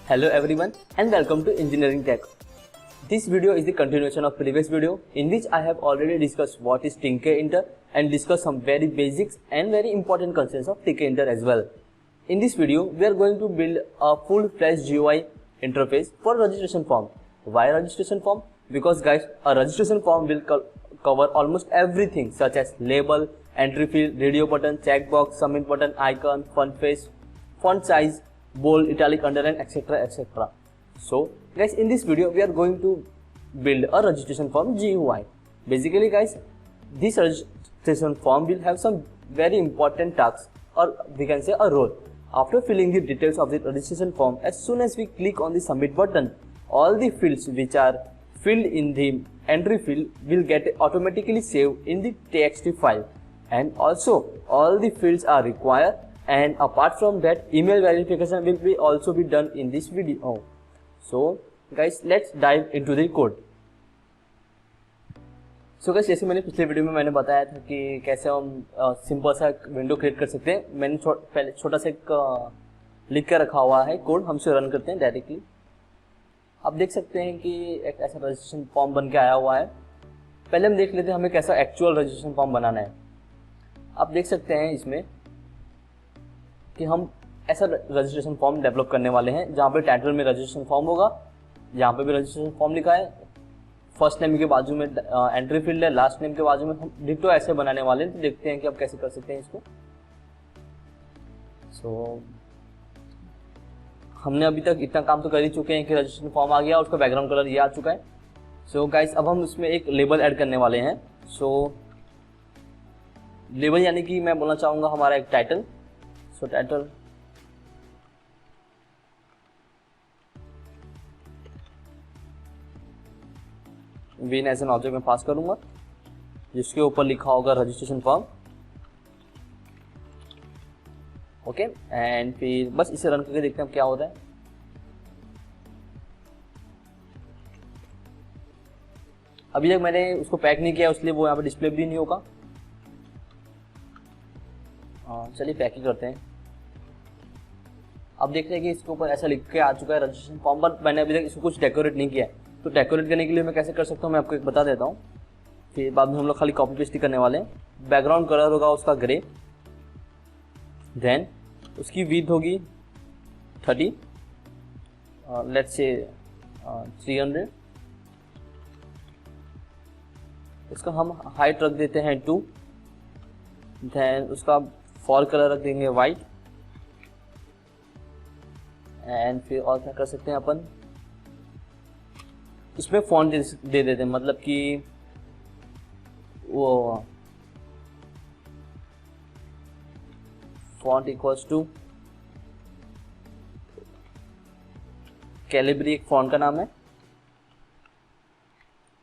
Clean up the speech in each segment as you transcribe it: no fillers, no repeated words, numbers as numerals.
Hello everyone and welcome to Engineering Tech. This video is the continuation of previous video in which I have already discussed what is Tinker and discussed some very basics and very important concepts of Tinker as well. In this video, we are going to build a full-fledged GUI interface for registration form. Why registration form? Because guys, a registration form will cover almost everything such as label, entry field, radio button, checkbox, submit button, icon, font face, font size, bold, italic, underline, etc. etc. So guys, in this video we are going to build a registration form GUI. Basically guys, this registration form will have some very important tasks, or we can say a role. After filling the details of the registration form, as soon as we click on the submit button, all the fields which are filled in the entry field will get automatically saved in the txt file, and also all the fields are required. And apart from that, email verification will also be done in this video. So guys, let's dive into the code. So guys, जैसे मैंने पिछले video में मैंने बताया था कि कैसे हम सिंपल सा विंडो क्रिएट कर सकते हैं। मैंने पहले छोटा सा एक लिख कर रखा हुआ है कोड, हम इसे रन करते हैं डायरेक्टली। आप देख सकते हैं कि एक ऐसा रजिस्ट्रेशन फॉर्म बन के आया हुआ है। पहले हम देख लेते हैं हमें कैसा एक्चुअल रजिस्ट्रेशन फॉर्म बनाना है। आप देख सकते हैं इसमें कि हम ऐसा रजिस्ट्रेशन फॉर्म डेवलप करने वाले हैं जहाँ पे टाइटल में रजिस्ट्रेशन फॉर्म होगा, यहाँ पे भी रजिस्ट्रेशन फॉर्म लिखा है, फर्स्ट नेम के बाजू में एंट्री फील्ड है, लास्ट नेम के बाजू में हम डिटो ऐसे बनाने वाले हैं। तो देखते हैं कि आप कैसे कर सकते हैं इसको। सो हमने अभी तक इतना काम तो कर ही चुके हैं कि रजिस्ट्रेशन फॉर्म आ गया, उसका बैकग्राउंड कलर ये आ चुका है। सो गाइस, अब हम उसमें एक लेबल ऐड करने वाले हैं। सो लेबल यानी कि मैं बोलना चाहूँगा हमारा एक title. So title win as an object में पास करूंगा, जिसके ऊपर लिखा होगा रजिस्ट्रेशन फॉर्म। ओके, एंड फिर बस इसे रन करके देखते हैं क्या होता है। अभी तक मैंने उसको पैक नहीं किया, इसलिए वो यहाँ पे डिस्प्ले भी नहीं होगा। चलिए पैक ही करते हैं। अब देखते हैं कि इसके ऊपर ऐसा लिख के आ चुका है रजिस्ट्रेशन फॉर्म, बट मैंने अभी तक इसको कुछ डेकोरेट नहीं किया है। तो डेकोरेट करने के लिए मैं कैसे कर सकता हूँ मैं आपको एक बता देता हूँ। फिर बाद में हम लोग खाली कॉपी पेस्ट ही करने वाले हैं। बैकग्राउंड कलर होगा उसका ग्रे, देन उसकी विड्थ होगी 30, लेट्स से 300। उसका हम हाइट रख देते हैं 2, देन उसका फॉल कलर रख देंगे वाइट, एंड फिर और क्या कर सकते हैं अपन, इसमें फॉन्ट दे देते हैं, मतलब कि वो फॉन्ट इक्वल्स टू कैलिब्री, एक फॉन्ट का नाम है।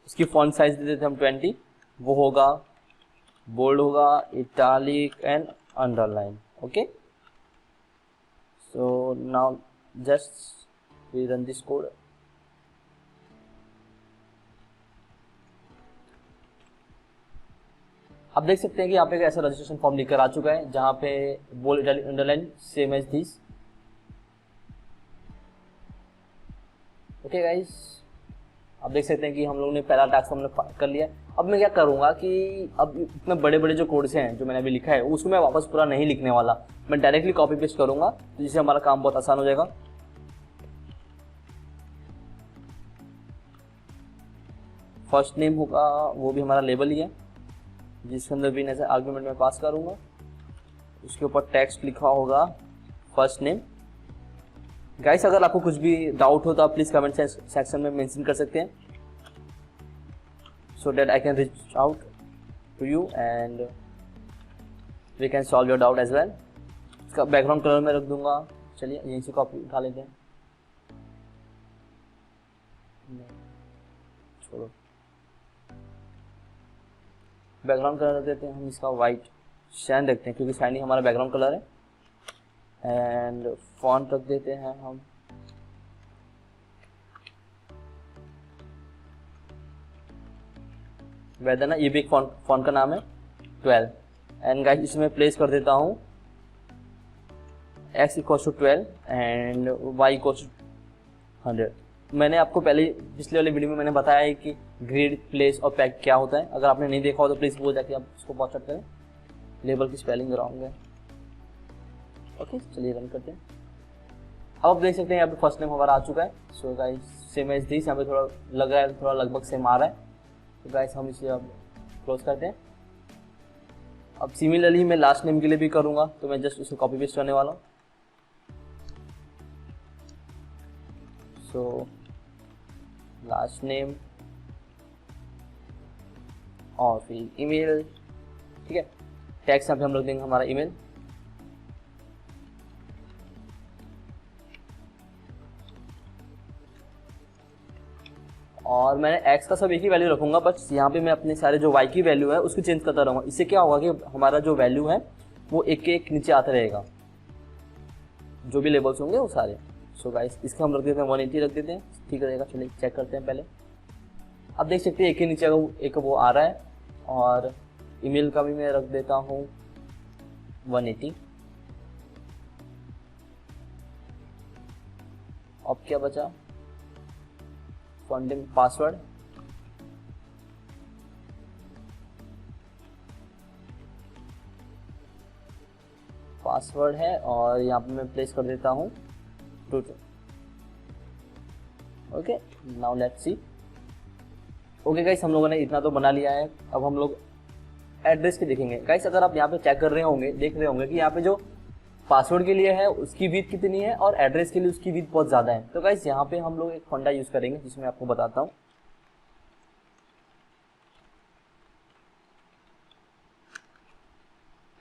उसकी फॉन्ट साइज दे देते हैं हम 20। वो होगा बोल्ड होगा, italic and underline. Okay, so now just we run this code. आप देख सकते हैं कि यहाँ पे ऐसा रजिस्ट्रेशन फॉर्म लिखकर आ चुका है, जहाँ पे bold italic underline same as this. Okay guys, आप देख सकते हैं कि हम लोगों ने पहला टास्क हमने कर लिया। अब मैं क्या करूँगा कि अब इतने बड़े बड़े जो कोड्स हैं जो मैंने अभी लिखा है उसको मैं वापस पूरा नहीं लिखने वाला, मैं डायरेक्टली कॉपी पेस्ट करूँगा, जिससे हमारा काम बहुत आसान हो जाएगा। फर्स्ट नेम होगा वो भी हमारा लेबल ही है, जिसके अंदर भी ऐसे आर्गुमेंट में पास करूँगा। उसके ऊपर टेक्स्ट लिखा होगा फर्स्ट नेम। गाइस, अगर आपको कुछ भी डाउट हो तो आप प्लीज़ कमेंट सेक्शन में मेंशन कर सकते हैं, so that I can reach out to you and we can solve your doubt as well. इसका बैकग्राउंड कलर में रख दूंगा। चलिए यहीं से कॉपी उठा लेते हैं, छोड़ो, बैकग्राउंड कलर रख देते हैं हम इसका वाइट, शाइन रखते हैं क्योंकि शाइन ही हमारा बैकग्राउंड कलर है। एंड फॉन्ट रख देते हैं हम वेदना, ये भी एक फॉन्ट का नाम है 12। एंड गाइस, इसमें प्लेस कर देता हूँ x equals to 12 and y equals to 100। मैंने आपको पहले पिछले वाले वीडियो में मैंने बताया है कि ग्रिड, प्लेस और पैक क्या होता है। अगर आपने नहीं देखा हो तो प्लीज़ वो जाके आप उसको वॉच आउट करें। लेबल की स्पेलिंग कराऊंगा। ओके, चलिए रन करते हैं। अब आप देख सकते हैं यहाँ पे फर्स्ट नेम हमारा आ चुका है। So guys same as this, यहाँ पे थोड़ा लग रहा है, थोड़ा लगभग सेम आ रहा है। तो गाइस हम इसे अब क्लोज करते हैं। अब सिमिलरली मैं लास्ट नेम के लिए भी करूँगा, तो मैं जस्ट उसे कॉपी पेस्ट करने वाला हूँ। सो लास्ट नेम और फिर ईमेल, ठीक है। टैक्स यहाँ पे हम लोग देंगे हमारा ईमेल। और मैंने x का सब एक ही वैल्यू रखूंगा, बस यहाँ पे मैं अपने सारे जो y की वैल्यू है उसको चेंज करता रहूँगा। इससे क्या होगा कि हमारा जो वैल्यू है वो एक एक नीचे आता रहेगा, जो भी लेबल्स होंगे वो सारे। सो गाइस इसका हम रख देते हैं 180 रख देते हैं, ठीक रहेगा। चलिए चेक करते हैं पहले। अब देख सकते हैं एक के नीचे एक वो आ रहा है। और ईमेल का भी मैं रख देता हूँ 180। अब क्या बचा, फंडिंग पासवर्ड, है और यहाँ पे मैं प्लेस कर देता हूँ 2। Okay, now let's see. Okay guys, हम लोगों ने इतना तो बना लिया है। अब हम लोग एड्रेस के देखेंगे। गाइस अगर आप यहाँ पे चेक कर रहे होंगे, देख रहे होंगे कि यहाँ पे जो पासवर्ड के लिए है उसकी विड्थ कितनी है और एड्रेस के लिए उसकी विड्थ बहुत ज़्यादा है। तो गाइस यहाँ पे हम लोग एक फंडा यूज़ करेंगे जिसमें आपको बताता हूँ।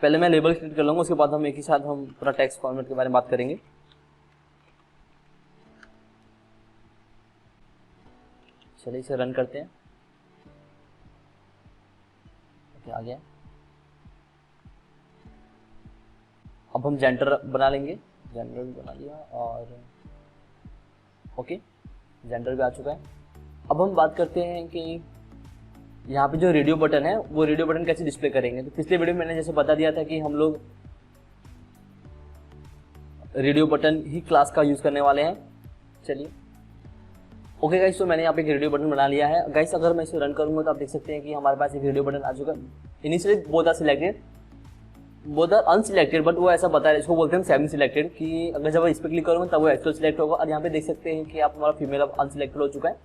पहले मैं लेबल क्रिएट कर लूँगा, उसके बाद हम एक ही साथ हम पूरा टेक्स्ट फॉर्मेट के बारे में बात करेंगे। चलिए इसे रन करते हैं। ओके, आ गया। अब हम जेंडर बना लेंगे। जेंडर भी बना लिया और ओके, जेंडर भी आ चुका है। अब हम बात करते हैं कि यहाँ पे जो रेडियो बटन है वो रेडियो बटन कैसे डिस्प्ले करेंगे। तो पिछले वीडियो में मैंने जैसे बता दिया था कि हम लोग रेडियो बटन ही क्लास का यूज़ करने वाले हैं। चलिए ओके गाइस, तो मैंने यहाँ पे एक रेडियो बटन बना लिया है। गाइस अगर मैं इसे रन करूँगा तो आप देख सकते हैं कि हमारे पास एक रेडियो बटन आ चुका है। Initially both are selected, both are unselected, but वो ऐसा बता रहे, इसको बोलते हैं सेमी सिलेक्टेड, कि अगर जब इस पर क्लिक करूँगा तब वो एक्चुअल सिलेक्ट होगा। और यहाँ पे देख सकते हैं कि आप हमारा फीमेल अब अनसिलेक्टेड हो चुका है।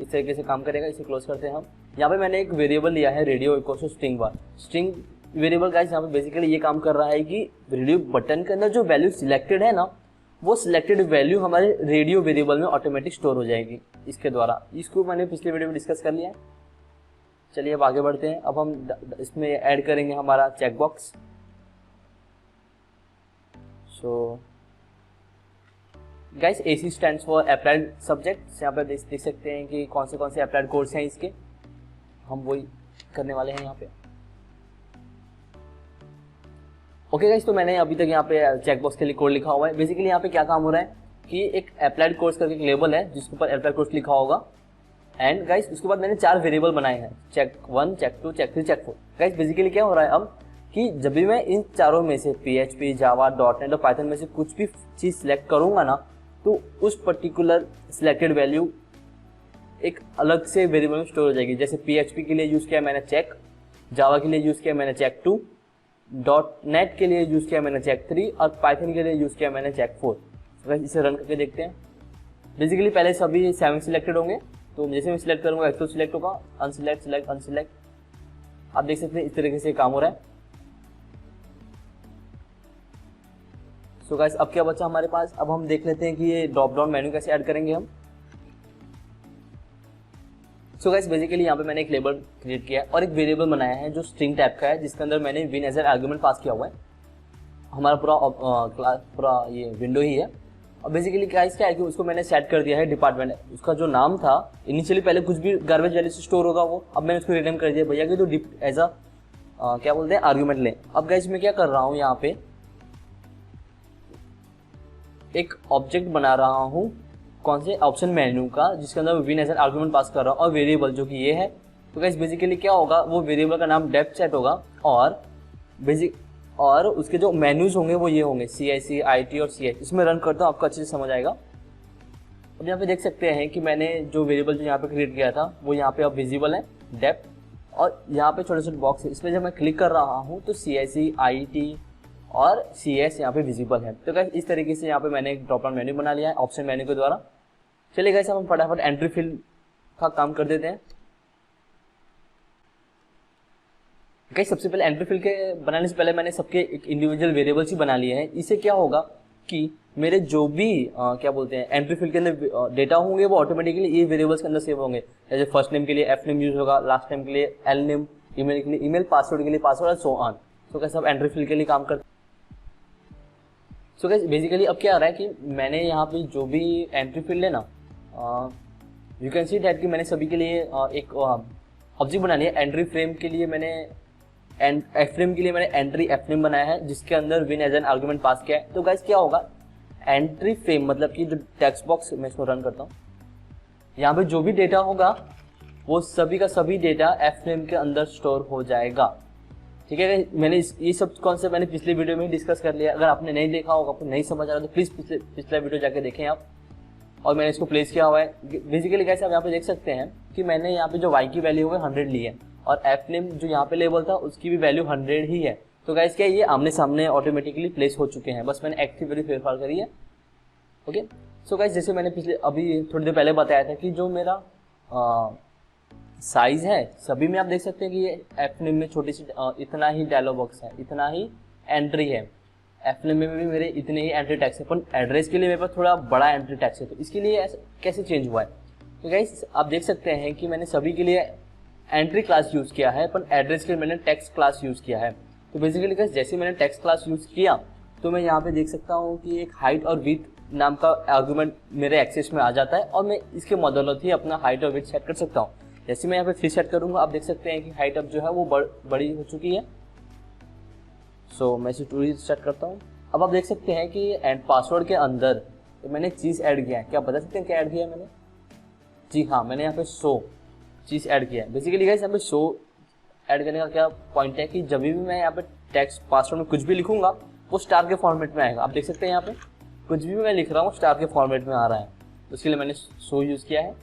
इस तरीके से काम करेगा। इसे क्लोज करते हैं हम। यहाँ पे मैंने एक वेरिएबल लिया है रेडियो इक्वल स्ट्रिंग बार। स्ट्रिंग वेरिएबल गाइस यहाँ पे बेसिकली ये काम कर रहा है कि रेडियो बटन के अंदर जो वैल्यू सिलेक्टेड है ना, वो सिलेक्टेड वैल्यू हमारे रेडियो वेरिएबल में ऑटोमेटिक स्टोर हो जाएगी इसके द्वारा। इसको मैंने पिछले वीडियो में डिस्कस कर लिया है। चलिए अब आगे बढ़ते हैं। अब हम इसमें ऐड करेंगे हमारा checkbox. So guys AC stands for applied subjects. यहाँ पर देख सकते हैं कि कौन से अप्लाइड कोर्स हैं इसके, हम वही करने वाले हैं यहाँ पे। ओके गाइस, तो मैंने अभी तक यहाँ पे चेकबॉक्स के लिए कोड लिखा हुआ है। बेसिकली यहाँ पे क्या काम हो रहा है कि एक अप्लाइड कोर्स करके एक लेबल है जिसके ऊपर अप्लाइड कोर्स लिखा होगा। एंड गाइस उसके बाद मैंने 4 वेरिएबल बनाए हैं, check 1, check 2, check 3, check 4। Guys basically क्या हो रहा है अब कि जब भी मैं इन चारों में से PHP, जावा, .NET और पाइथन में से कुछ भी चीज़ सिलेक्ट करूँगा ना, तो उस पर्टिकुलर सिलेक्टेड वैल्यू एक अलग से वेरिएबल में स्टोर हो जाएगी। जैसे PHP के लिए यूज़ किया मैंने चेक, जावा के लिए यूज़ किया मैंने चेक 2, .NET के लिए यूज़ किया मैंने चेक 3 और पाइथन के लिए यूज़ किया मैंने चेक 4। तो इसे रन करके देखते हैं। बेसिकली पहले सभी 7 सिलेक्टेड होंगे, तो जैसे मैं सिलेक्ट करूँगा एक्चुअल सिलेक्ट होगा, अनसिलेक्ट, सिलेक्ट, अनसिलेक्ट। आप देख सकते हैं इस तरीके से काम हो रहा है। सो गाइस अब क्या बचा हमारे पास, अब हम देख लेते हैं कि ये ड्रॉप डाउन मेन्यू कैसे ऐड करेंगे हम। सो गाइस बेसिकली यहाँ पे मैंने एक लेबल क्रिएट किया है और एक वेरिएबल बनाया है जो स्ट्रिंग टाइप का है, जिसके अंदर मैंने विन एज एन आर्गुमेंट पास किया हुआ है। हमारा पूरा ये विंडो ही है। और बेसिकली क्या है कि उसको मैंने सेट कर दिया है डिपार्टमेंट। उसका जो नाम था इनिशियली पहले कुछ भी गार्बेज वैल्यू से स्टोर होगा वो, अब मैंने उसको रिनेम कर दिया भैया कि तो एज अ क्या बोलते हैं आर्गुमेंट ले। अब गाइस मैं क्या कर रहा हूँ, यहाँ पे एक ऑब्जेक्ट बना रहा हूँ कौन से ऑप्शन मेन्यू का, जिसके अंदर विन एज एन आर्गुमेंट पास कर रहा हूँ और वेरिएबल जो कि ये है। तो गाइस बेसिकली क्या होगा, वो वेरिएबल का नाम डेप्थ सेट होगा और उसके जो मेन्यूज होंगे वो ये होंगे CIC, IT और CH। इसमें रन करता हूँ, आपको अच्छे से समझ आएगा। अब यहाँ पे देख सकते हैं कि मैंने जो वेरिएबल जो यहाँ पे क्रिएट किया था वो यहाँ पे अब विजिबल है, डेप्थ, और यहाँ पे छोटे छोटे बॉक्स है, इसमें जब मैं क्लिक कर रहा हूँ तो CSE, IT और CS यहाँ पे विजिबल है। तो गाइस इस तरीके से यहाँ पे मैंने एक ड्रॉप डाउन मेन्यू बना लिया है ऑप्शन मेन्यू के द्वारा। चलिए गाइस हम फटाफट एंट्री फील्ड का काम कर देते हैं। गाइस सबसे पहले एंट्री फील्ड के बनाने से पहले मैंने सबके एक इंडिविजुअल वेरिएबल्स ही बना लिए हैं। इससे क्या होगा कि मेरे जो भी क्या बोलते हैं एंट्री फील्ड के अंदर डेटा होंगे वो ऑटोमेटिकली ये वेरिएबल्स के अंदर सेव होंगे। जैसे फर्स्ट नेम के लिए F नेम यूज होगा, लास्ट नेम के लिए L नेम, ईमेल के लिए ईमेल, पासवर्ड के लिए पासवर्ड और सो ऑन। तो कैसे आप एंट्री फील्ड के लिए काम करते। सो गाइस बेसिकली अब क्या आ रहा है कि मैंने यहाँ पे जो भी एंट्री फील्ड है ना, यू कैन सी दैट कि मैंने सभी के लिए एक ऑब्जेक्ट बना लिया। एंट्री फ्रेम के लिए मैंने एफ फ्रेम के लिए मैंने एंट्री एफ फ्रेम बनाया है जिसके अंदर विन एज एन आर्गुमेंट पास किया है। तो गाइस क्या होगा, एंट्री फ्रेम मतलब कि जो टेक्स्ट बॉक्स, मैं इसको रन करता हूँ, यहाँ पे जो भी डेटा होगा वो सभी का सभी डेटा एफ फ्रेम के अंदर स्टोर हो जाएगा। ठीक है, मैंने ये सब कॉन्सेप्ट मैंने पिछले वीडियो में डिस्कस कर लिया। अगर आपने नहीं देखा होगा, आपको नहीं समझ आ रहा तो प्लीज पिछला वीडियो जाके देखें आप। और मैंने इसको प्लेस किया हुआ है। बेसिकली कैसे आप यहाँ पे देख सकते हैं कि मैंने यहाँ पे जो y की वैल्यू है 100 ली है और एफ नेम जो यहाँ पे लेबल था उसकी भी वैल्यू 100 ही है। तो गाइस क्या ये आमने सामने ऑटोमेटिकली प्लेस हो चुके हैं, बस मैंने एक्टिव वैल्यू फेरफार करी है। ओके, सो गाइस जैसे मैंने पिछले अभी थोड़ी देर पहले बताया था कि जो मेरा साइज है सभी में आप देख सकते हैं कि ये एफ नेम में छोटी सी इतना ही डायलॉग बॉक्स है, इतना ही एंट्री है। एफ नेम में भी मेरे इतने ही एंट्री टैक्स है, पर एड्रेस के लिए मेरे पास थोड़ा बड़ा एंट्री टैक्स है। तो इसके लिए कैसे चेंज हुआ है, तो गाइस आप देख सकते हैं कि मैंने सभी के लिए एंट्री क्लास यूज किया है, पर एड्रेस के लिए मैंने टेक्स्ट क्लास यूज किया है। तो बेसिकली गाइस जैसे मैंने टेक्स्ट क्लास यूज किया तो मैं यहाँ पे देख सकता हूँ कि एक हाइट और विड्थ नाम का आर्गुमेंट मेरे एक्सेस में आ जाता है और मैं इसके बदौलत ही अपना हाइट और विड्थ सेट कर सकता हूँ। जैसे मैं यहाँ पे 3 सेट करूंगा, आप देख सकते हैं कि हाइट अब जो है वो बड़ी हो चुकी है। सो मैं इसे 2 सेट करता हूँ। अब आप देख सकते हैं कि एंड पासवर्ड के अंदर तो मैंने चीज़ ऐड किया है। क्या बता सकते हैं क्या ऐड किया है मैंने? जी हाँ, मैंने यहाँ पे शो चीज़ ऐड किया है। बेसिकली गाइस यहाँ पे शो ऐड करने का क्या पॉइंट है कि जब भी मैं यहाँ पे टेक्स्ट पासवर्ड में कुछ भी लिखूंगा वो स्टार के फॉर्मेट में आएगा। आप देख सकते हैं यहाँ पे कुछ भी मैं लिख रहा हूँ स्टार के फॉर्मेट में आ रहा है, उसके लिए मैंने शो यूज़ किया है।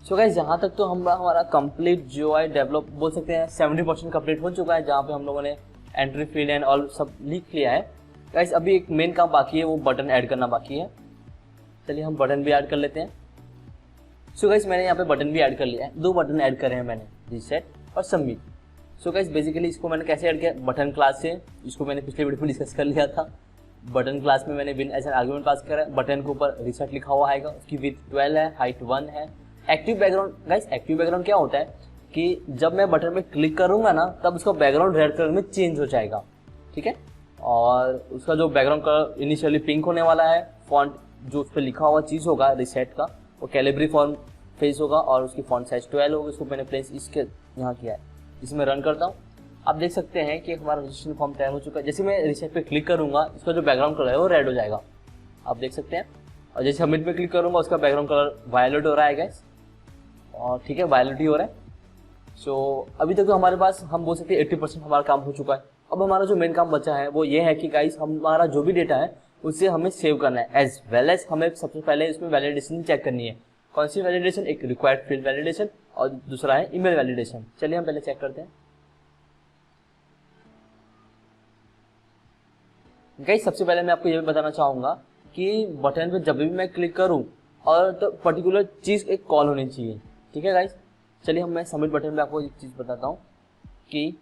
सो गाइस यहाँ तक तो हमारा कंप्लीट GUI डेवलप बोल सकते हैं 70% कंप्लीट हो चुका है, जहाँ पे हम लोगों ने एंट्री फील्ड एंड ऑल सब लिख लिया है। गाइस अभी एक मेन काम बाकी है, वो बटन ऐड करना बाकी है। चलिए हम बटन भी ऐड कर लेते हैं। सो गाइस मैंने यहाँ पे बटन भी ऐड कर लिया है, 2 बटन ऐड करे हैं मैंने, रीसेट और सबमिट। सो गाइस बेसिकली इसको मैंने कैसे ऐड किया, बटन क्लास से, इसको मैंने पिछले वीडियो में डिस्कस कर लिया था। बटन क्लास में मैंने विन एज एन आर्गुमेंट पास करा है, बटन के ऊपर रीसेट लिखा हुआ आएगा, उसकी विड्थ 12 है, हाइट 1 है। Active background, guys active background क्या होता है कि जब मैं बटन पे क्लिक करूंगा ना तब उसका बैकग्राउंड रेड कलर में चेंज हो जाएगा। ठीक है, और उसका जो बैकग्राउंड कलर इनिशियली पिंक होने वाला है। फॉन्ट जो उस पर लिखा हुआ चीज़ होगा रीसेट का वो कैलिब्री फॉन्ट फेस होगा और उसकी फॉन्ट साइज 12 होगा। इसको मैंने प्लेस इसके यहाँ किया है, इसमें रन करता हूँ। आप देख सकते हैं कि हमारा रजिस्ट्रेशन फॉर्म तैयार हो चुका है। जैसे मैं रीसेट पे क्लिक करूंगा इसका जो बैकग्राउंड कलर है वो रेड हो जाएगा, आप देख सकते हैं। और जैसे सबमिट पे क्लिक करूंगा उसका बैकग्राउंड कलर वायलेट हो रहा है गाइस, और ठीक है वायलेट ही हो रहा है। सो अभी तक तो हमारे पास हम बोल सकते हैं 80% हमारा काम हो चुका है। अब हमारा जो मेन काम बचा है वो ये है कि गाइस हमारा जो भी डेटा है उसे हमें सेव करना है, एज वेल एज हमें सबसे पहले इसमें वैलिडेशन चेक करनी है। कौन सी वैलिडेशन? एक रिक्वायर्ड फील्ड वैलिडेशन और दूसरा है ईमेल वैलिडेशन। चलिए हम पहले चेक करते हैं। गाइस सबसे पहले मैं आपको ये भी बताना चाहूँगा कि बटन पे जब भी मैं क्लिक करूँ और तो पर्टिकुलर चीज़ एक कॉल होनी चाहिए। ठीक है गाइस, चलिए मैं सबमिट बटन पे आपको एक चीज़ बताता हूँ कि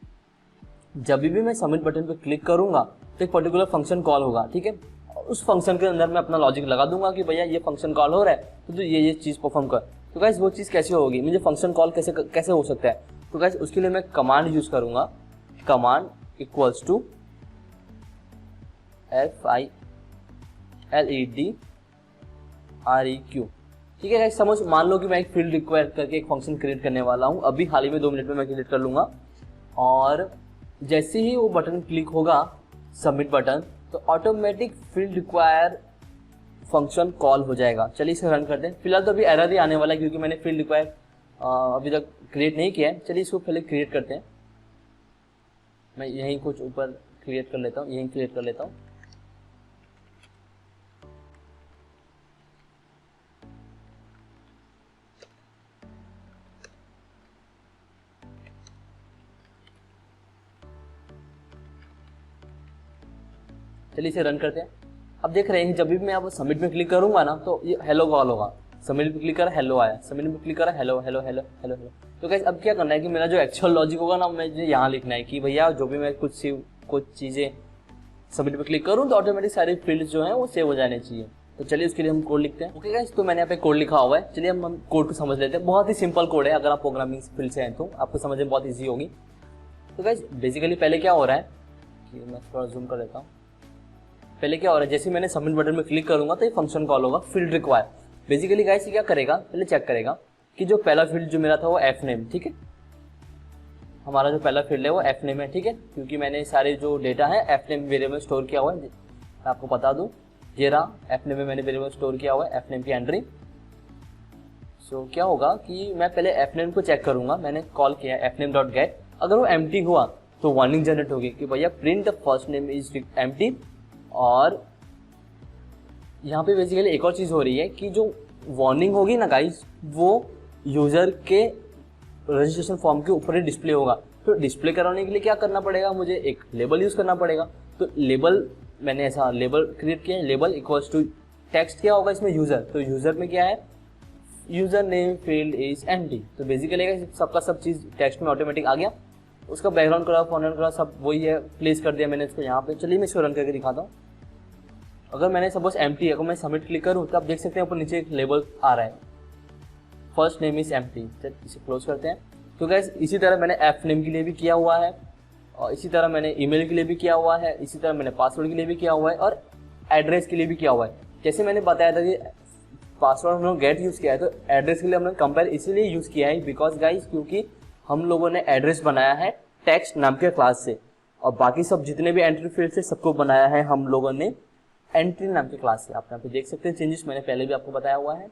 जब भी मैं सबमिट बटन पे क्लिक करूँगा तो एक पर्टिकुलर फंक्शन कॉल होगा। ठीक है, उस फंक्शन के अंदर मैं अपना लॉजिक लगा दूंगा कि भैया ये फंक्शन कॉल हो रहा है तो ये चीज़ परफॉर्म कर। तो गाइस वो चीज़ कैसे होगी, मुझे फंक्शन कॉल कैसे हो सकता है? तो गाइस उसके लिए मैं कमांड यूज़ करूँगा, कमांड इक्वल्स टू FILEDREQ। ठीक है गाइस, समझ मान लो कि मैं एक फील्ड रिक्वायर करके एक फंक्शन क्रिएट करने वाला हूँ। अभी हाल ही में 2 मिनट में मैं क्रिएट कर लूँगा, और जैसे ही वो बटन क्लिक होगा सबमिट बटन तो automatic field require function call हो जाएगा। चलिए इसे रन करते हैं। फिलहाल तो अभी एरर ही आने वाला है क्योंकि मैंने फील्ड रिक्वायर अभी तक क्रिएट नहीं किया है। चलिए इसको पहले क्रिएट करते हैं। मैं यहीं कुछ ऊपर क्रिएट कर लेता हूँ, यहीं क्रिएट कर लेता हूँ। चलिए इसे रन करते हैं। अब देख रहे हैं जब भी मैं अब सबमिट में क्लिक करूंगा ना तो ये हेलो कॉल होगा, सबमिट में क्लिक करा हेलो आया, सबमिट में क्लिक करा hello hello hello hello hello. तो गाइस अब क्या करना है कि मेरा जो एक्चुअल लॉजिक होगा ना मुझे यहाँ लिखना है कि भैया जो भी मैं कुछ चीज़ें सबमिट पे क्लिक करूँ तो ऑटोमेटिक सारी फील्ड्स जो हैं वो सेव हो जाने चाहिए। तो चलिए उसके लिए हम कोड लिखते हैं। ओके गाइस, तो मैंने यहाँ पे कोड लिखा हुआ है। चलिए हम कोड को समझ लेते हैं। बहुत ही सिंपल कोड है, अगर आप प्रोग्रामिंग फील्ड से हैं तो आपको समझने में बहुत ईजी होगी। तो गाइस बेसिकली पहले क्या हो रहा है कि मैं थोड़ा जूम कर लेता हूँ। पहले क्या हो रहा है, जैसे मैंने सबमिट बटन में क्लिक करूंगा तो ये फंक्शन कॉल होगा फील्ड रिक्वायर। बेसिकली गाइस ये क्या करेगा, पहले चेक करेगा कि जो पहला फील्ड जो मेरा था वो एफ नेम, ठीक है, हमारा जो पहला फील्ड है वो एफ नेम है, ठीक है, क्योंकि मैंने सारे जो डेटा है एफ नेम वेरिएबल में स्टोर किया हुआ है। आपको बता दूं ये रहा एफ नेम में मैंने वेरिएबल स्टोर किया हुआ है, एफ नेम की एंट्री। सो क्या होगा कि मैं पहले एफ नेम को चेक करूंगा, मैंने कॉल किया एफ नेम डॉट गेट, अगर वो एम्प्टी हुआ तो वार्निंग जनरेट होगी कि भैया print first name is empty. और यहाँ पे बेसिकली एक और चीज़ हो रही है कि जो वार्निंग होगी ना गाइस वो यूज़र के रजिस्ट्रेशन फॉर्म के ऊपर ही डिस्प्ले होगा। तो डिस्प्ले कराने के लिए क्या करना पड़ेगा, मुझे एक लेबल यूज़ करना पड़ेगा। तो लेबल मैंने ऐसा लेबल क्रिएट किया है, लेबल इक्वल्स टू टेक्स्ट क्या होगा इसमें यूज़र, तो यूज़र में क्या है user name field is empty. तो बेसिकली सबका सब चीज़ टेक्स्ट में ऑटोमेटिक आ गया। उसका बैकग्राउंड करा फोरग्राउंड करा सब वही है, प्लेस कर दिया मैंने इसको यहाँ पे। चलिए मैं इसको रन करके दिखाता हूँ। अगर मैंने सपोज एम्प्टी है, अगर मैं सबमिट क्लिक करूँ तो आप देख सकते हैं ऊपर नीचे एक लेबल आ रहा है, फर्स्ट नेम इज एम्प्टी। इसे क्लोज करते हैं। तो गाइस इसी तरह मैंने एफ नेम के लिए भी किया हुआ है, और इसी तरह मैंने ईमेल के लिए भी किया हुआ है, इसी तरह मैंने पासवर्ड के लिए भी किया हुआ है, और एड्रेस के लिए भी किया हुआ है। जैसे मैंने बताया था कि पासवर्ड हम लोग गेट यूज़ किया है, तो एड्रेस के लिए हमने कंपेयर इसीलिए यूज़ किया है बिकॉज गाइस क्योंकि हम लोगों ने एड्रेस बनाया है टेक्स्ट नाम के क्लास से, और बाकी सब जितने भी एंट्री फील्ड से सबको बनाया है हम लोगों ने एंट्री नाम के क्लास से। आप यहाँ पे देख सकते हैं चेंजेस मैंने पहले भी आपको बताया हुआ है।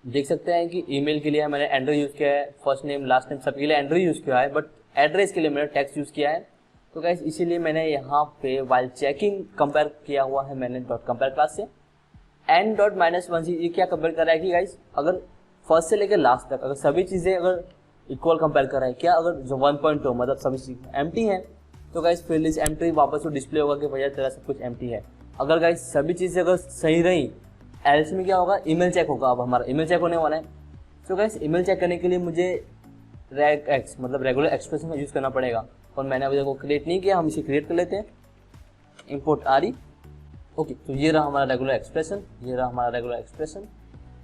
देख सकते हैं कि ईमेल के लिए मैंने एंट्री यूज़ किया है, फर्स्ट नेम लास्ट नेम सबके लिए एंट्री यूज़ किया है, बट एड्रेस के लिए मैंने टेक्स्ट यूज़ किया है। तो गाइस इसीलिए मैंने यहाँ पे वाइल चेकिंग कंपेयर किया हुआ है मैंने डॉट कंपेयर क्लास से। एन डॉट माइनस वन ये क्या कंपेयर कर रहा है कि गाइस अगर फर्स्ट से लेकर लास्ट तक अगर सभी चीज़ें अगर इक्वल कंपेयर कर रहा है, क्या अगर जो 1.2 मतलब सभी चीज़ एम्प्टी है तो गाइस फील्ड इज एम्प्टी वापस वो डिस्प्ले होगा कि भैया तेरा सब कुछ एम्प्टी है। अगर गाइस सभी चीज़ें अगर सही रही एल्स में क्या होगा, ईमेल चेक होगा। अब हमारा ईमेल चेक होने वाला है। तो गाइस ईमेल चेक करने के लिए मुझे रेग एक्स मतलब रेगुलर एक्सप्रेशन का यूज़ करना पड़ेगा, और मैंने अभी देखो क्रिएट नहीं किया, हम इसे क्रिएट कर लेते हैं। Import R E. ओके, तो ये रहा हमारा रेगुलर एक्सप्रेशन, ये रहा हमारा regular expression.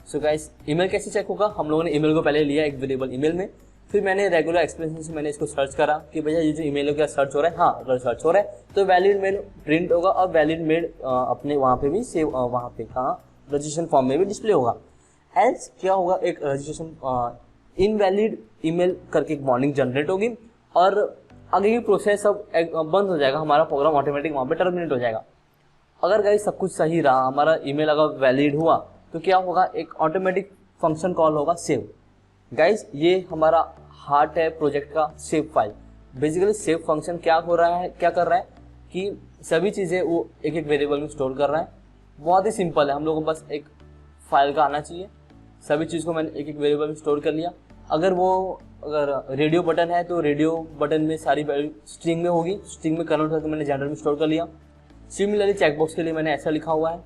So guys email कैसे चेक होगा, हम लोगों ने ईमेल को पहले लिया एक वेरिएबल ईमेल में, फिर मैंने रेगुलर एक्सप्रेशन से मैंने इसको सर्च करा कि भैया ये जो ईमेल है क्या सर्च हो रहा है। हाँ अगर सर्च हो रहा है तो वैलिड मेल प्रिंट होगा, और वैलिड मेल अपने वहाँ पे भी सेव वहाँ पे कहाँ रजिस्ट्रेशन फॉर्म में भी डिस्प्ले होगा। एल्स क्या होगा, एक रजिस्ट्रेशन इनवैलिड ईमेल करके एक वार्निंग जनरेट होगी, और आगे की प्रोसेस सब बंद हो जाएगा, हमारा प्रोग्राम ऑटोमेटिक वहाँ पे टर्मिनेट हो जाएगा। अगर गाइस सब कुछ सही रहा, हमारा ईमेल अगर वैलिड हुआ तो क्या होगा, एक ऑटोमेटिक फंक्शन कॉल होगा सेव। गाइस ये हमारा हार्ट है प्रोजेक्ट का, save file. Basically save function क्या हो रहा है, क्या कर रहा है कि सभी चीज़ें वो एक एक वेरिएबल में स्टोर कर रहा है। बहुत ही सिंपल है, हम लोगों को बस एक फाइल का आना चाहिए। सभी चीज़ को मैंने एक एक वेरिएबल में स्टोर कर लिया। अगर रेडियो बटन है तो रेडियो बटन में सारी वैल्यू स्ट्रिंग में होगी, स्ट्रिंग में कन्वर्ट करके मैंने जनरल में स्टोर कर लिया। सिमिलरली चेकबॉक्स के लिए मैंने ऐसा लिखा हुआ है।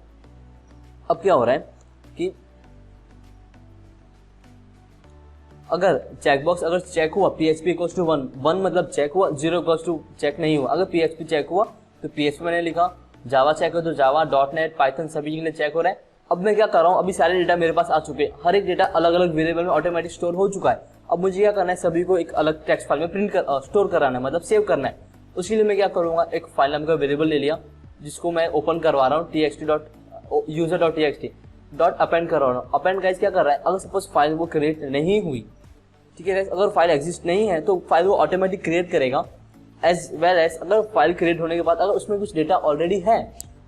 अब क्या हो रहा है कि अगर चेकबॉक्स अगर चेक हुआ PHP इक्वल्स टू 1 मतलब चेक हुआ, 0 इक्वल्स टू चेक नहीं हुआ। अगर PHP चेक हुआ तो PHP मैंने लिखा, जावा चेक हो तो जावा, .NET पाइथन सभी के लिए चेक हो रहा है। अब मैं क्या कर रहा हूँ, अभी सारे डेटा मेरे पास आ चुके हैं, हर एक डेटा अलग अलग वेरिएबल में ऑटोमेटिक स्टोर हो चुका है। अब मुझे क्या करना है, सभी को एक अलग टेक्स्ट फाइल में स्टोर कराना है, मतलब सेव करना है। उसके लिए मैं क्या करूँगा, एक फाइल नाम का वेरिएबल ले लिया जिसको मैं ओपन करवा रहा हूँ, txt.user.txt डॉट अपेंड करवा रहा हूँ। अपेंड गाइस क्या कर रहा है, अगर सपोज फाइल वो क्रिएट नहीं हुई, ठीक है गाइस, अगर फाइल एग्जिस्ट नहीं है तो फाइल वो ऑटोमेटिक क्रिएट करेगा। एज वेल एज अगर फाइल क्रिएट होने के बाद अगर उसमें कुछ डेटा ऑलरेडी है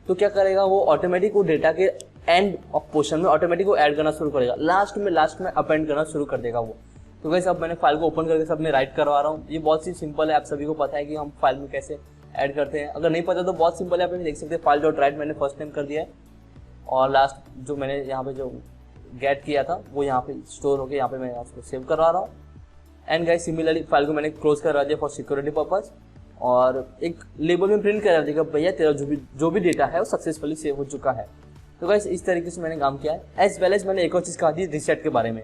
तो क्या करेगा, वो ऑटोमेटिक वो डेटा के एंड ऑफ पोर्शन में ऑटोमेटिक वो ऐड करना शुरू करेगा, लास्ट में अपेंड करना शुरू कर देगा वो। तो गाइस अब मैंने फाइल को ओपन करके सब में राइट करवा रहा हूँ। ये बहुत सी सिंपल है, आप सभी को पता है कि हम फाइल में कैसे ऐड करते हैं। अगर नहीं पता तो बहुत सिंपल है, आप देख सकते हैं फाइल डॉट राइट मैंने फर्स्ट टाइम कर दिया है, और लास्ट जो मैंने यहाँ पे जो गेट किया था वो यहाँ पे स्टोर होकर यहाँ पे मैं उसको सेव करवा रहा हूँ। एंड गाइस सिमिलरली फाइल को मैंने क्लोज करवा दिया फॉर सिक्योरिटी पर्पज। और एक लेबल में प्रिंट करा देगा भैया तेरा जो भी डेटा है वो सक्सेसफुली सेव हो चुका है। तो गाइस इस तरीके से मैंने काम किया है। एज वेल एज मैंने एक और चीज़ कहा थी रीसेट के बारे में।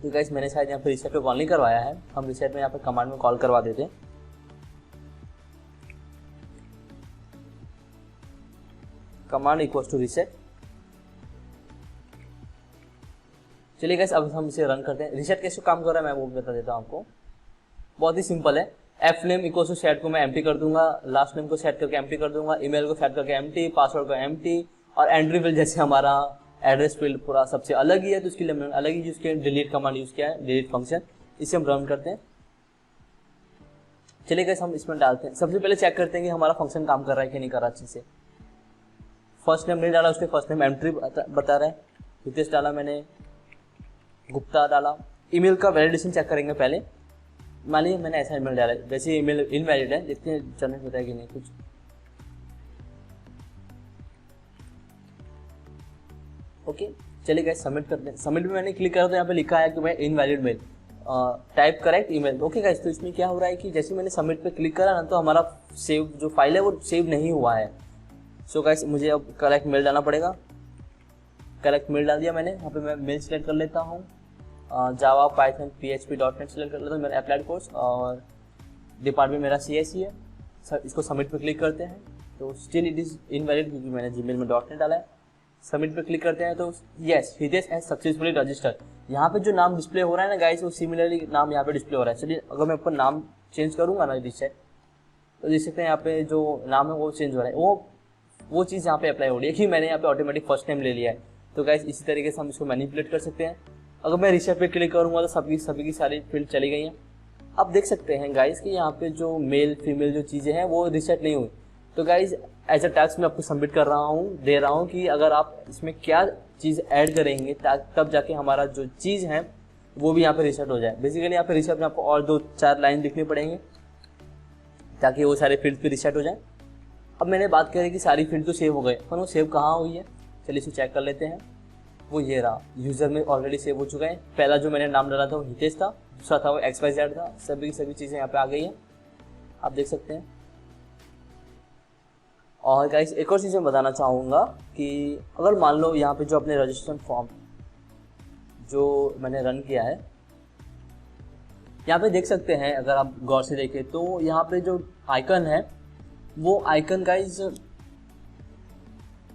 तो गाइस मैंने शायद यहाँ पे रीसेट पे कॉल नहीं करवाया है, हम रीसेट में यहाँ पे कमांड में कॉल करवा देते हैं। Command equals to reset. चलिए गाइस अब हम इसे रन करते हैं। रीसेट कैसे काम कर रहा है मैं वो बता देता हूँ आपको। बहुत ही सिंपल है। F name equals to set को मैं एम्प्टी कर दूंगा, लास्ट नेम को सेट करके एम्प्टी कर दूंगा, ईमेल को सेट करके एम्प्टी, पासवर्ड को एम्प्टी, और एंट्री फील्ड जैसे हमारा एड्रेस फील्ड पूरा सबसे अलग ही है तो उसके लिए मैंने अलग ही यूज किया, डिलीट कमांड यूज किया है, डिलीट फंक्शन। इसे हम रन करते हैं। चलिए गाइस हम इसमें डालते हैं। सबसे पहले चेक करते हैं कि हमारा फंक्शन काम कर रहा है कि नहीं कर रहा अच्छे से। फर्स्ट नेम नहीं डाला, उसने फर्स्ट नेम एंट्री बता रहा है, हितेश डाला मैंने, गुप्ता डाला। ईमेल का वैलिडेशन चेक करेंगे पहले। मान लीजिए मैंने ऐसा ईमेल डाला है, वैसे ईमेल इनवैलिड है, देखते हैं जनरेट होता है कि नहीं कुछ। ओके चलिए गाइस सबमिट करते हैं। सबमिट में मैंने क्लिक करा तो यहाँ पे लिखा है कि मैं invalid mail, type correct email. Okay guys तो इसमें क्या हो रहा है कि जैसे मैंने सबमिट पे क्लिक करा ना तो हमारा सेव जो फाइल है वो सेव नहीं हुआ है। सो गाइस मुझे अब करेक्ट मेल डालना पड़ेगा। करेक्ट मेल डाल दिया मैंने। यहाँ पे मैं मेल सेलेक्ट कर लेता हूँ, जावा पाइथन PHP.NET सेलेक्ट कर लेता हूँ, मेरा अप्लाइड कोर्स, और डिपार्टमेंट मेरा CSE है। इसको सबमिट पे क्लिक करते हैं तो स्टिल इट इज़ इनवैलिड क्योंकि मैंने जीमेल में .NET डाला है। सबमिट पे क्लिक करते हैं तो yes Hitesh has successfully registered. यहाँ पे जो नाम डिस्प्ले हो रहा है ना गाइस वो सिमिलरली नाम यहाँ पे डिस्प्ले हो रहा है। चलिए अगर मैं ऊपर नाम चेंज करूँगा ना रीसेट तो देख सकते हैं यहाँ पे जो नाम है वो चेंज हो रहा है। वो चीज़ यहाँ पे अप्लाई हो रही है कि मैंने यहाँ पे ऑटोमेटिक फर्स्ट नेम ले लिया है। तो गाइस इसी तरीके से हम इसको मैनिपुलेट कर सकते हैं। अगर मैं रीसेट पे क्लिक करूँगा तो सभी की सारी फील्ड चली गई हैं। अब देख सकते हैं गाइस कि यहाँ पे जो मेल फीमेल जो चीज़ें हैं वो रीसेट नहीं हुई। तो गाइस एज अ टास्क मैं आपको सबमिट कर रहा हूँ, दे रहा हूँ कि अगर आप इसमें क्या चीज़ ऐड करेंगे तब जाके हमारा जो चीज़ है वो भी यहाँ पे रीसेट हो जाए। बेसिकली यहाँ पे रीसेट में आपको और 2-4 लाइन लिखनी पड़ेंगे ताकि वो सारे फील्ड पे रीसेट हो जाए। अब मैंने बात करी कि सारी फील्ड तो सेव हो गए, पर वो सेव कहाँ हुई है चलिए इसे चेक कर लेते हैं। वो ये रहा, यूज़र में ऑलरेडी सेव हो चुका है। पहला जो मैंने नाम डाला था वो हितेश था, दूसरा था वो XYZ था। सभी की सभी चीज़ें यहाँ पे आ गई हैं, आप देख सकते हैं। और गाइस एक और चीज़ मैं बताना चाहूँगा कि अगर मान लो यहाँ पे जो अपने रजिस्ट्रेशन फॉर्म जो मैंने रन किया है यहाँ पे देख सकते हैं, अगर आप गौर से देखें तो यहाँ पे जो आइकन है वो आइकन गाइस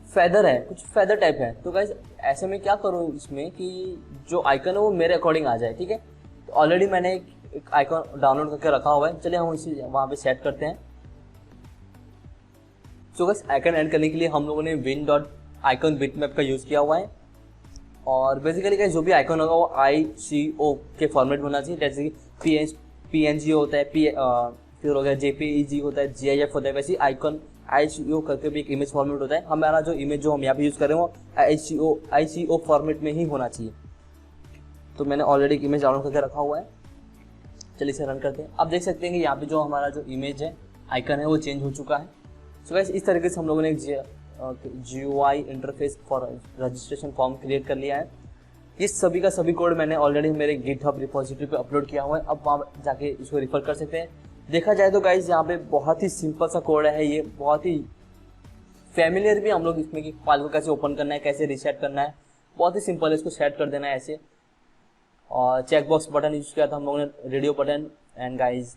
फेदर है, कुछ फेदर टाइप है। तो गाइस ऐसे में क्या करूँ इसमें कि जो आइकन है वो मेरे अकॉर्डिंग आ जाए, ठीक है। तो ऑलरेडी मैंने एक आइकन डाउनलोड करके रखा हुआ है, चलिए हम इसे वहाँ पे सेट करते हैं। सो गाइस आइकन ऐड करने के लिए हम लोगों ने win.icon बिटमैप का यूज़ किया हुआ है। और बेसिकली गाइस जो भी आइकन होगा वो ICO के फॉर्मेट होना चाहिए, जैसे कि PNG होता है, फिर हो गया JPEG होता है, GIF होता है, वैसे आइकन ICO करके भी एक इमेज फॉर्मेट होता है। हमारा जो इमेज जो हम यहाँ पे यूज़ कर रहे हैं वो ICO फॉर्मेट में ही होना चाहिए। तो मैंने ऑलरेडी एक इमेज डाउनलोड करके रखा हुआ है, चलिए इसे रन करते हैं। आप देख सकते हैं कि यहाँ पे जो हमारा जो इमेज है आइकन है वो चेंज हो चुका है। सो गाइस इस तरीके से हम लोगों ने एक GUI interface for registration form create कर लिया है। ये सभी का सभी कोड मैंने ऑलरेडी मेरे गिटहब रिपोजिटरी पे अपलोड किया हुआ है, अब वहाँ जाके इसको रिफर कर सकते हैं। देखा जाए तो गाइस यहाँ पे बहुत ही सिंपल सा कोड है, ये बहुत ही फैमिलियर भी हम लोग इसमें कि फाइल को कैसे ओपन करना है, कैसे रीसेट करना है, बहुत ही सिंपल है। इसको सेट कर देना है ऐसे, और चेकबॉक्स बटन यूज किया था हम लोगों ने, रेडियो बटन, एंड गाइस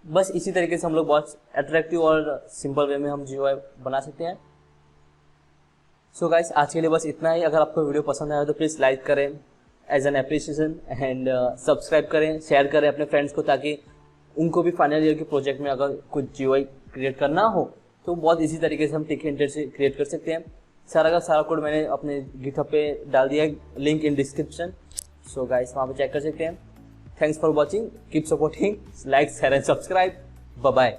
बस इसी तरीके से हम लोग बहुत अट्रैक्टिव और सिंपल वे में हम GUI बना सकते हैं। सो गाइस आज के लिए बस इतना ही। अगर आपको वीडियो पसंद आया तो प्लीज़ लाइक करें as an appreciation, and subscribe करें, शेयर करें अपने फ्रेंड्स को, ताकि उनको भी फाइनल ईयर के प्रोजेक्ट में अगर कुछ GUI क्रिएट करना हो तो बहुत इसी तरीके से हम टिकेंटर से क्रिएट कर सकते हैं। सारा का सारा कोड मैंने अपने गिटहब पे डाल दिया है, link in description. So guys वहाँ पे चेक कर सकते हैं। Thanks for watching. Keep supporting. Like, share and subscribe. Bye bye.